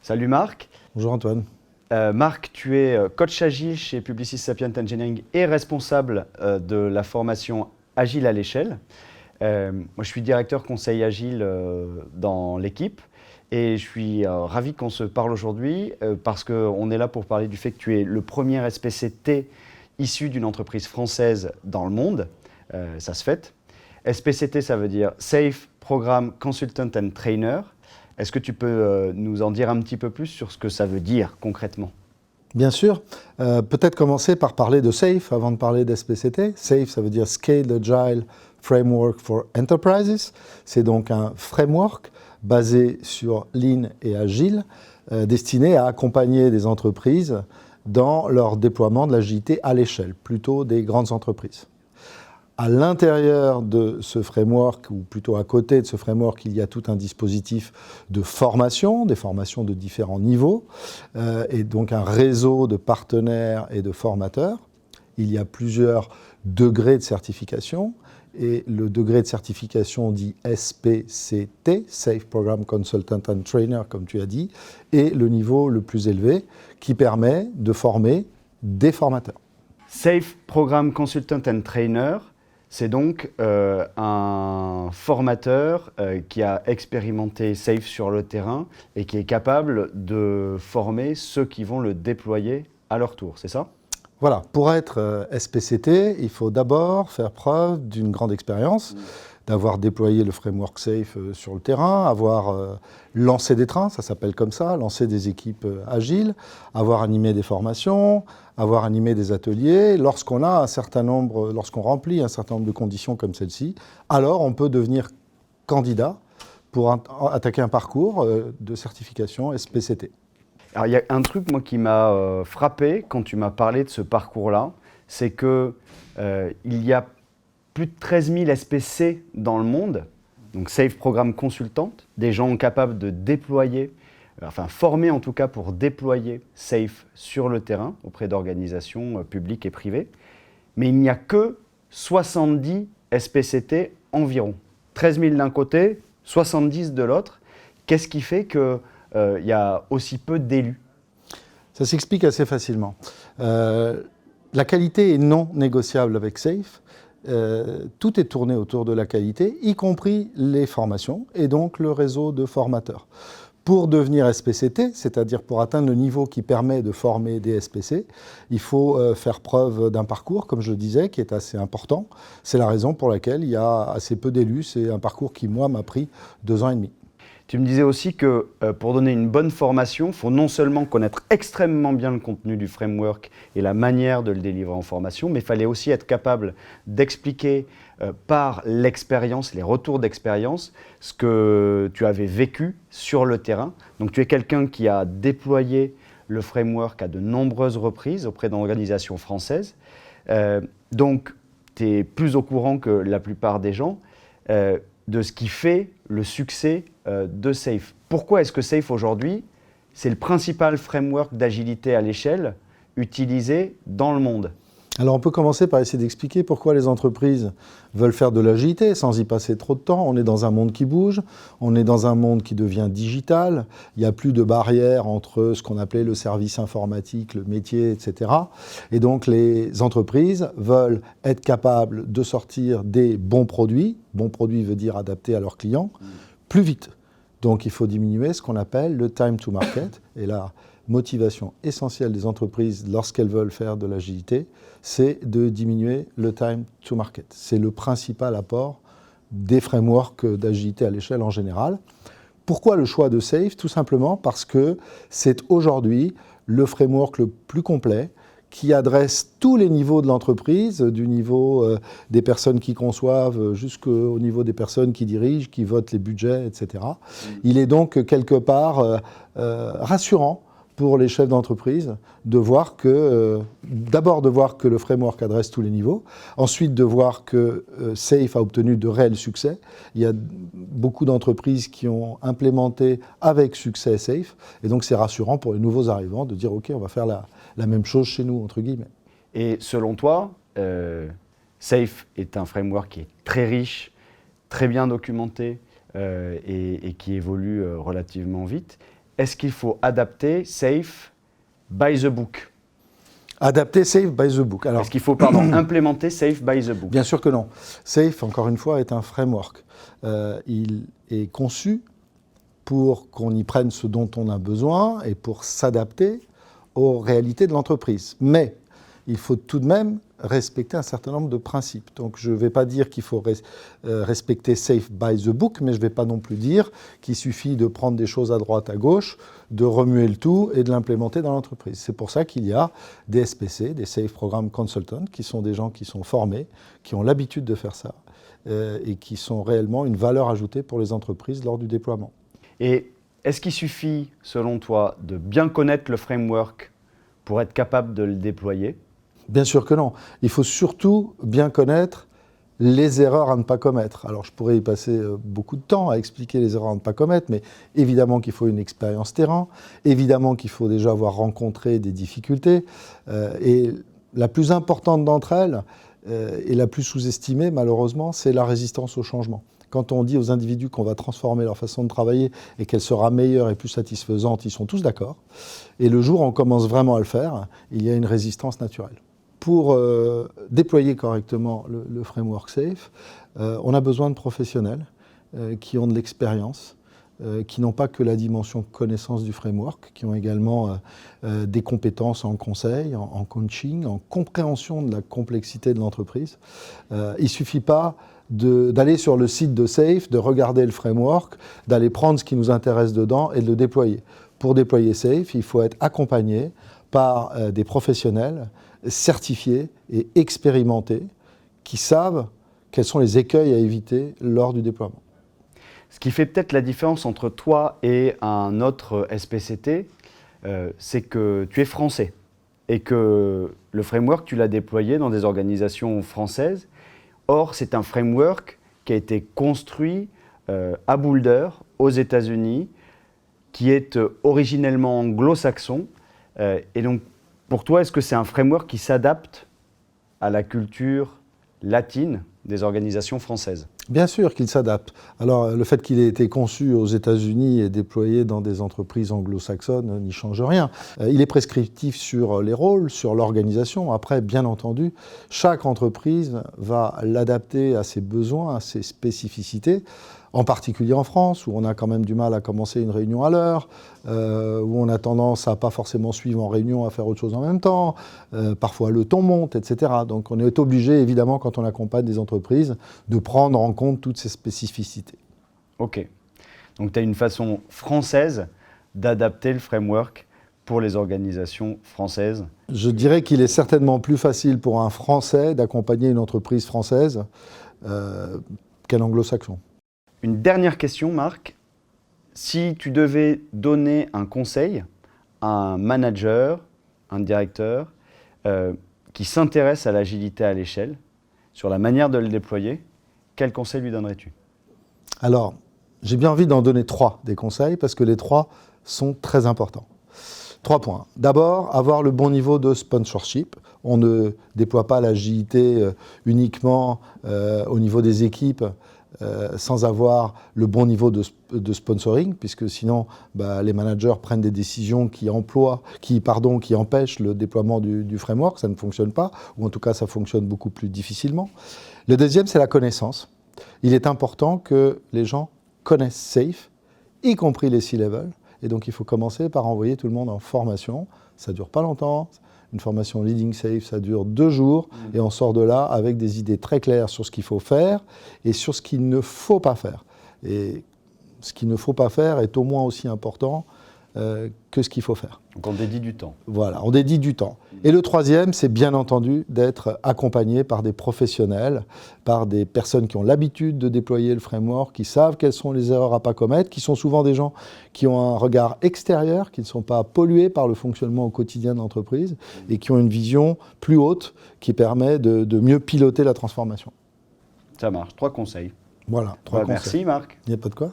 Salut Marc. Bonjour Antoine. Marc, tu es coach agile chez Publicis Sapient Engineering et responsable de la formation Agile à l'échelle. Moi, je suis directeur conseil agile dans l'équipe et je suis ravi qu'on se parle aujourd'hui parce qu'on est là pour parler du fait que tu es le premier SPCT issu d'une entreprise française dans le monde. Ça se fête. SPCT, ça veut dire Safe Program Consultant and Trainer. Est-ce que tu peux nous en dire un petit peu plus sur ce que ça veut dire concrètement ? Bien sûr. Peut-être commencer par parler de SAFE avant de parler d'SPCT. SAFE, ça veut dire Scaled Agile Framework for Enterprises. C'est donc un framework basé sur Lean et Agile, destiné à accompagner des entreprises dans leur déploiement de l'agilité à l'échelle, plutôt des grandes entreprises. À l'intérieur de ce framework, ou plutôt à côté de ce framework, il y a tout un dispositif de formation, des formations de différents niveaux, et donc un réseau de partenaires et de formateurs. Il y a plusieurs degrés de certification, et le degré de certification dit SPCT, Safe Program Consultant and Trainer, comme tu as dit, est le niveau le plus élevé qui permet de former des formateurs. Safe Program Consultant and Trainer, c'est donc un formateur qui a expérimenté Safe sur le terrain et qui est capable de former ceux qui vont le déployer à leur tour, c'est ça ? Voilà, pour être SPCT, il faut d'abord faire preuve d'une grande expérience, d'avoir déployé le framework Safe sur le terrain, avoir lancé des trains, ça s'appelle comme ça, lancé des équipes agiles, avoir animé des formations, avoir animé des ateliers. Lorsqu'on remplit un certain nombre de conditions comme celle-ci, alors on peut devenir candidat pour attaquer un parcours de certification SPCT. Alors il y a un truc moi qui m'a frappé quand tu m'as parlé de ce parcours-là, c'est que il y a plus de 13 000 SPC dans le monde, donc Safe Program Consultant, des gens capables de déployer, formés en tout cas pour déployer Safe sur le terrain auprès d'organisations publiques et privées. Mais il n'y a que 70 SPCT environ. 13 000 d'un côté, 70 de l'autre. Qu'est-ce qui fait qu'il y a aussi peu d'élus ? Ça s'explique assez facilement. La qualité est non négociable avec Safe. Tout est tourné autour de la qualité, y compris les formations et donc le réseau de formateurs. Pour devenir SPCT, c'est-à-dire pour atteindre le niveau qui permet de former des SPC, il faut faire preuve d'un parcours, comme je le disais, qui est assez important. C'est la raison pour laquelle il y a assez peu d'élus. C'est un parcours qui, moi, m'a pris 2 ans et demi. Tu me disais aussi que pour donner une bonne formation, il faut non seulement connaître extrêmement bien le contenu du framework et la manière de le délivrer en formation, mais il fallait aussi être capable d'expliquer par l'expérience, les retours d'expérience, ce que tu avais vécu sur le terrain. Donc tu es quelqu'un qui a déployé le framework à de nombreuses reprises auprès d'organisations françaises. Donc tu es plus au courant que la plupart des gens de ce qui fait le succès de Safe. Pourquoi est-ce que Safe aujourd'hui, c'est le principal framework d'agilité à l'échelle utilisé dans le monde ? Alors on peut commencer par essayer d'expliquer pourquoi les entreprises veulent faire de l'agilité sans y passer trop de temps. On est dans un monde qui bouge, on est dans un monde qui devient digital, il n'y a plus de barrière entre ce qu'on appelait le service informatique, le métier, etc. Et donc les entreprises veulent être capables de sortir des bons produits veut dire adaptés à leurs clients, plus vite. Donc il faut diminuer ce qu'on appelle le time to market. Et la motivation essentielle des entreprises lorsqu'elles veulent faire de l'agilité, c'est de diminuer le time to market. C'est le principal apport des frameworks d'agilité à l'échelle en général. Pourquoi le choix de Safe ? Tout simplement parce que c'est aujourd'hui le framework le plus complet qui adresse tous les niveaux de l'entreprise, du niveau des personnes qui conçoivent jusqu'au niveau des personnes qui dirigent, qui votent les budgets, etc. Il est donc quelque part rassurant pour les chefs d'entreprise de voir d'abord de voir que le framework adresse tous les niveaux, ensuite de voir que Safe a obtenu de réels succès. Il y a beaucoup d'entreprises qui ont implémenté avec succès Safe, et donc c'est rassurant pour les nouveaux arrivants de dire ok, on va faire la même chose chez nous, entre guillemets. Et selon toi, Safe est un framework qui est très riche, très bien documenté et qui évolue relativement vite. est-ce qu'il faut adapter Safe by the book? Adapter Safe by the book. Est-ce qu'il faut implémenter Safe by the book? Bien sûr que non. Safe, encore une fois, est un framework. Il est conçu pour qu'on y prenne ce dont on a besoin et pour s'adapter aux réalités de l'entreprise. Mais il faut tout de même respecter un certain nombre de principes. Donc je ne vais pas dire qu'il faut respecter Safe by the book, mais je ne vais pas non plus dire qu'il suffit de prendre des choses à droite, à gauche, de remuer le tout et de l'implémenter dans l'entreprise. C'est pour ça qu'il y a des SPC, des Safe Program Consultants, qui sont des gens qui sont formés, qui ont l'habitude de faire ça, et qui sont réellement une valeur ajoutée pour les entreprises lors du déploiement. Et est-ce qu'il suffit, selon toi, de bien connaître le framework pour être capable de le déployer? Bien sûr que non. Il faut surtout bien connaître les erreurs à ne pas commettre. Alors je pourrais y passer beaucoup de temps à expliquer les erreurs à ne pas commettre, mais évidemment qu'il faut une expérience terrain, évidemment qu'il faut déjà avoir rencontré des difficultés, et la plus importante d'entre elles, et la plus sous-estimée malheureusement, c'est la résistance au changement. Quand on dit aux individus qu'on va transformer leur façon de travailler et qu'elle sera meilleure et plus satisfaisante, ils sont tous d'accord. Et le jour où on commence vraiment à le faire, il y a une résistance naturelle. Pour déployer correctement le framework Safe, on a besoin de professionnels qui ont de l'expérience, qui n'ont pas que la dimension connaissance du framework, qui ont également des compétences en conseil, en coaching, en compréhension de la complexité de l'entreprise. Il ne suffit pas d'aller sur le site de Safe, de regarder le framework, d'aller prendre ce qui nous intéresse dedans et de le déployer. Pour déployer Safe, il faut être accompagné par des professionnels certifiés et expérimentés qui savent quels sont les écueils à éviter lors du déploiement. Ce qui fait peut-être la différence entre toi et un autre SPCT, c'est que tu es français et que le framework, tu l'as déployé dans des organisations françaises. Or, c'est un framework qui a été construit à Boulder, aux États-Unis, qui est originellement anglo-saxon. Et donc, pour toi, est-ce que c'est un framework qui s'adapte à la culture latine des organisations françaises? Bien sûr qu'il s'adapte. Alors, le fait qu'il ait été conçu aux États-Unis et déployé dans des entreprises anglo-saxonnes n'y change rien. Il est prescriptif sur les rôles, sur l'organisation. Après, bien entendu, chaque entreprise va l'adapter à ses besoins, à ses spécificités, en particulier en France, où on a quand même du mal à commencer une réunion à l'heure, où on a tendance à pas forcément suivre en réunion, à faire autre chose en même temps, parfois le ton monte, etc. Donc on est obligé, évidemment, quand on accompagne des entreprises, de prendre en compte toutes ces spécificités. Ok. Donc tu as une façon française d'adapter le framework pour les organisations françaises? Je dirais qu'il est certainement plus facile pour un Français d'accompagner une entreprise française qu'un anglo-saxon. Une dernière question, Marc. Si tu devais donner un conseil à un manager, un directeur, qui s'intéresse à l'agilité à l'échelle, sur la manière de le déployer, quel conseil lui donnerais-tu? Alors, j'ai bien envie d'en donner 3 des conseils, parce que les 3 sont très importants. 3 points. D'abord, avoir le bon niveau de sponsorship. On ne déploie pas l'agilité uniquement au niveau des équipes, sans avoir le bon niveau de sponsoring, puisque sinon les managers prennent des décisions qui empêchent le déploiement du framework, ça ne fonctionne pas, ou en tout cas ça fonctionne beaucoup plus difficilement. Le deuxième, c'est la connaissance. Il est important que les gens connaissent Safe, y compris les C-level, et donc il faut commencer par envoyer tout le monde en formation. Ça ne dure pas longtemps. Une formation Leading Safe, ça dure 2 jours et on sort de là avec des idées très claires sur ce qu'il faut faire et sur ce qu'il ne faut pas faire. Et ce qu'il ne faut pas faire est au moins aussi important que ce qu'il faut faire. Donc on dédie du temps. Voilà, on dédie du temps. Et le troisième, c'est bien entendu d'être accompagné par des professionnels, par des personnes qui ont l'habitude de déployer le framework, qui savent quelles sont les erreurs à ne pas commettre, qui sont souvent des gens qui ont un regard extérieur, qui ne sont pas pollués par le fonctionnement au quotidien de l'entreprise et qui ont une vision plus haute qui permet de mieux piloter la transformation. Ça marche. 3 conseils. Voilà, 3 conseils. Merci Marc. Il n'y a pas de quoi.